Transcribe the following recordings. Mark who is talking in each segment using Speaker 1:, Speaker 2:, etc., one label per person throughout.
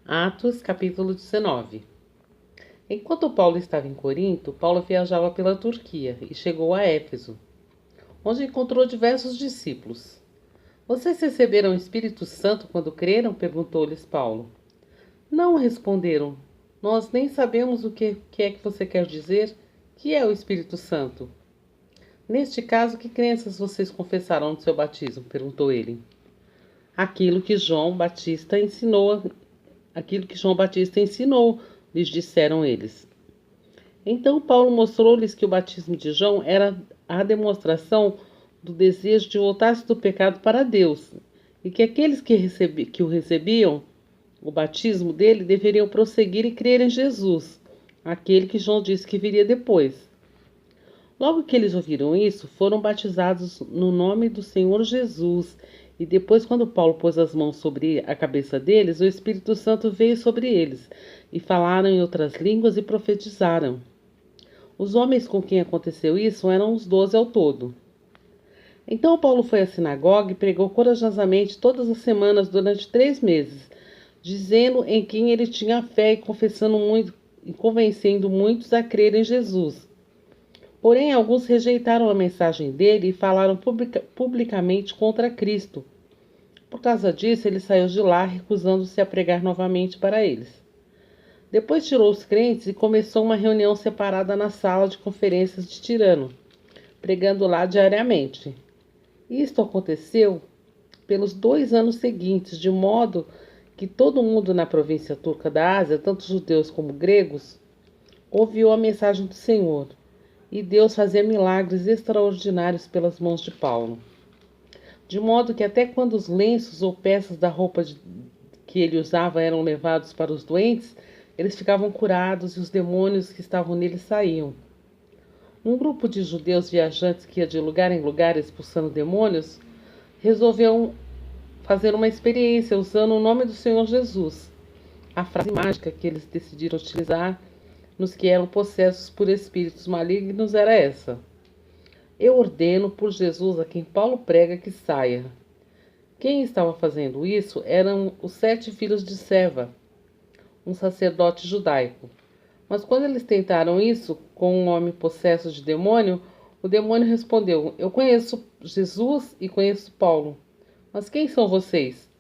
Speaker 1: Atos, capítulo 19. Enquanto Paulo estava em Corinto, Paulo viajava pela Turquia e chegou a Éfeso, onde encontrou diversos discípulos. Vocês receberam o Espírito Santo quando creram? Perguntou-lhes Paulo. Não, responderam. Nós nem sabemos o que é que você quer dizer. Que é o Espírito Santo? Neste caso, que crenças vocês confessaram no seu batismo? Perguntou ele. Aquilo que João Batista ensinou, lhes disseram eles. Então Paulo mostrou-lhes que o batismo de João era a demonstração do desejo de voltar-se do pecado para Deus, e que aqueles que o recebiam, o batismo dele, deveriam prosseguir e crer em Jesus, aquele que João disse que viria depois. Logo que eles ouviram isso, foram batizados no nome do Senhor Jesus. E depois, quando Paulo pôs as mãos sobre a cabeça deles, o Espírito Santo veio sobre eles, e falaram em outras línguas e profetizaram. Os homens com quem aconteceu isso eram os 12 ao todo. Então Paulo foi à sinagoga e pregou corajosamente todas as semanas durante 3 meses, dizendo em quem ele tinha fé e convencendo muitos a crer em Jesus. Porém, alguns rejeitaram a mensagem dele e falaram publicamente contra Cristo. Por causa disso, ele saiu de lá, recusando-se a pregar novamente para eles. Depois tirou os crentes e começou uma reunião separada na sala de conferências de Tirano, pregando lá diariamente. Isto aconteceu pelos 2 anos seguintes, de modo que todo mundo na província turca da Ásia, tanto judeus como gregos, ouviu a mensagem do Senhor. E Deus fazia milagres extraordinários pelas mãos de Paulo. De modo que até quando os lenços ou peças da roupa que ele usava eram levados para os doentes, eles ficavam curados e os demônios que estavam neles saíam. Um grupo de judeus viajantes que ia de lugar em lugar expulsando demônios, resolveu fazer uma experiência usando o nome do Senhor Jesus. A frase mágica que eles decidiram utilizar nos que eram possessos por espíritos malignos era essa: eu ordeno por Jesus a quem Paulo prega que saia. Quem estava fazendo isso eram os 7 filhos de Seva, um sacerdote judaico. Mas quando eles tentaram isso com um homem possesso de demônio, o demônio respondeu: eu conheço Jesus e conheço Paulo, mas quem são vocês?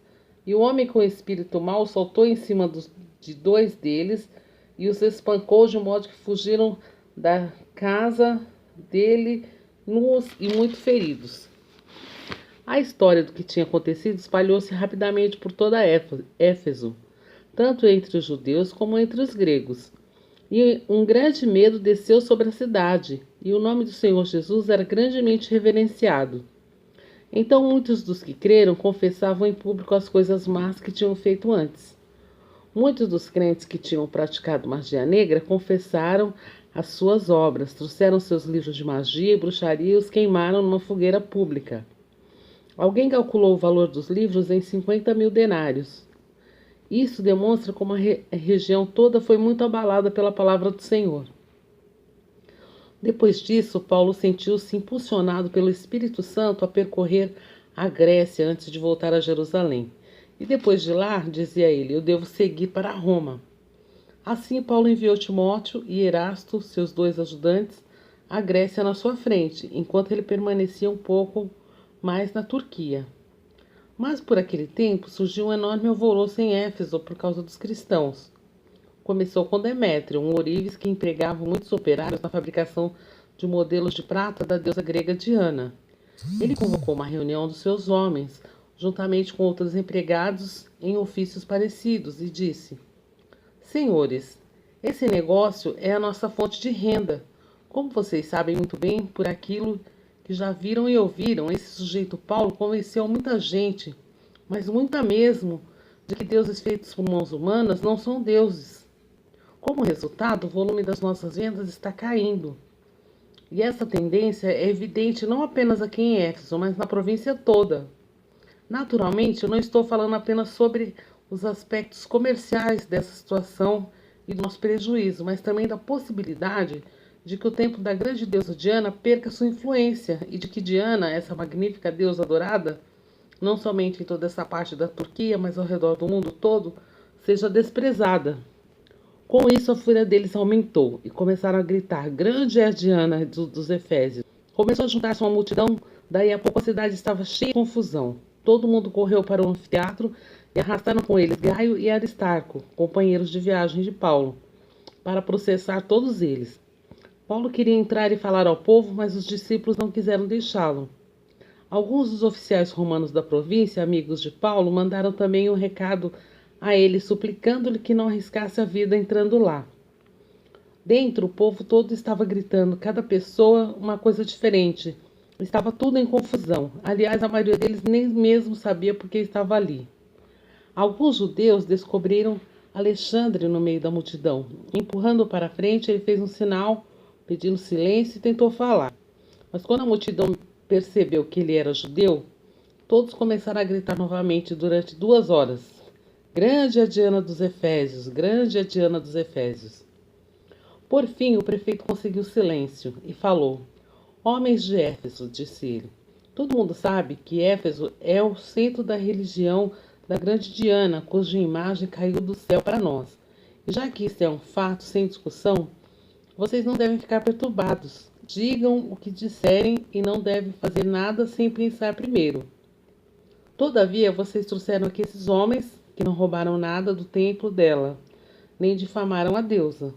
Speaker 1: E o homem com o espírito mau saltou em cima de 2 deles e os espancou de modo que fugiram da casa dele nus e muito feridos. A história do que tinha acontecido espalhou-se rapidamente por toda Éfeso, tanto entre os judeus como entre os gregos. E um grande medo desceu sobre a cidade, e o nome do Senhor Jesus era grandemente reverenciado. Então muitos dos que creram confessavam em público as coisas más que tinham feito antes. Muitos dos crentes que tinham praticado magia negra confessaram as suas obras, trouxeram seus livros de magia e bruxaria e os queimaram numa fogueira pública. Alguém calculou o valor dos livros em 50.000 denários. Isso demonstra como a região toda foi muito abalada pela palavra do Senhor. Depois disso, Paulo sentiu-se impulsionado pelo Espírito Santo a percorrer a Grécia antes de voltar a Jerusalém. E depois de lá, dizia ele, eu devo seguir para Roma. Assim, Paulo enviou Timóteo e Erasto, seus 2 ajudantes, à Grécia na sua frente, enquanto ele permanecia um pouco mais na Turquia. Mas por aquele tempo surgiu um enorme alvoroço em Éfeso por causa dos cristãos. Começou com Demétrio, um ourives que empregava muitos operários na fabricação de modelos de prata da deusa grega Diana. Ele convocou uma reunião dos seus homens, juntamente com outros empregados em ofícios parecidos, e disse: senhores, esse negócio é a nossa fonte de renda. Como vocês sabem muito bem, por aquilo que já viram e ouviram, esse sujeito Paulo convenceu muita gente, mas muita mesmo, de que deuses feitos por mãos humanas não são deuses. Como resultado, o volume das nossas vendas está caindo. E essa tendência é evidente não apenas aqui em Éfeso, mas na província toda. Naturalmente, eu não estou falando apenas sobre os aspectos comerciais dessa situação e do nosso prejuízo, mas também da possibilidade de que o templo da grande deusa Diana perca sua influência e de que Diana, essa magnífica deusa adorada, não somente em toda essa parte da Turquia, mas ao redor do mundo todo, seja desprezada. Com isso, a fúria deles aumentou e começaram a gritar: Grande é a Diana dos Efésios. Começou a juntar-se uma multidão, daí a pouco a cidade estava cheia de confusão. Todo mundo correu para o anfiteatro e arrastaram com eles Gaio e Aristarco, companheiros de viagem de Paulo, para processar todos eles. Paulo queria entrar e falar ao povo, mas os discípulos não quiseram deixá-lo. Alguns dos oficiais romanos da província, amigos de Paulo, mandaram também um recado a ele, suplicando-lhe que não arriscasse a vida entrando lá. Dentro, o povo todo estava gritando, cada pessoa uma coisa diferente. Estava tudo em confusão. Aliás, a maioria deles nem mesmo sabia por que estava ali. Alguns judeus descobriram Alexandre no meio da multidão. Empurrando-o para frente, ele fez um sinal, pedindo silêncio e tentou falar. Mas quando a multidão percebeu que ele era judeu, todos começaram a gritar novamente durante 2 horas. Grande é a Diana dos Efésios, grande é a Diana dos Efésios. Por fim, o prefeito conseguiu silêncio e falou: Homens de Éfeso, disse ele, todo mundo sabe que Éfeso é o centro da religião da grande Diana, cuja imagem caiu do céu para nós. E já que isso é um fato sem discussão, vocês não devem ficar perturbados. Digam o que disserem e não devem fazer nada sem pensar primeiro. Todavia, vocês trouxeram aqui esses homens que não roubaram nada do templo dela, nem difamaram a deusa.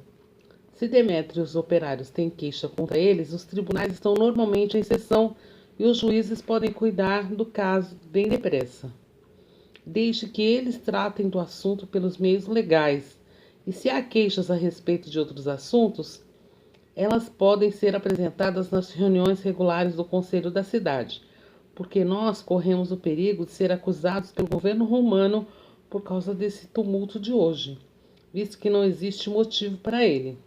Speaker 1: Se Demétrio e os operários têm queixa contra eles, os tribunais estão normalmente em sessão e os juízes podem cuidar do caso bem depressa. Deixe que eles tratem do assunto pelos meios legais, e se há queixas a respeito de outros assuntos, elas podem ser apresentadas nas reuniões regulares do Conselho da cidade, porque nós corremos o perigo de ser acusados pelo governo romano por causa desse tumulto de hoje, visto que não existe motivo para ele.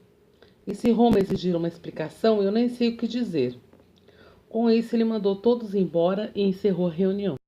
Speaker 1: E se Roma exigir uma explicação, eu nem sei o que dizer. Com isso, ele mandou todos embora e encerrou a reunião.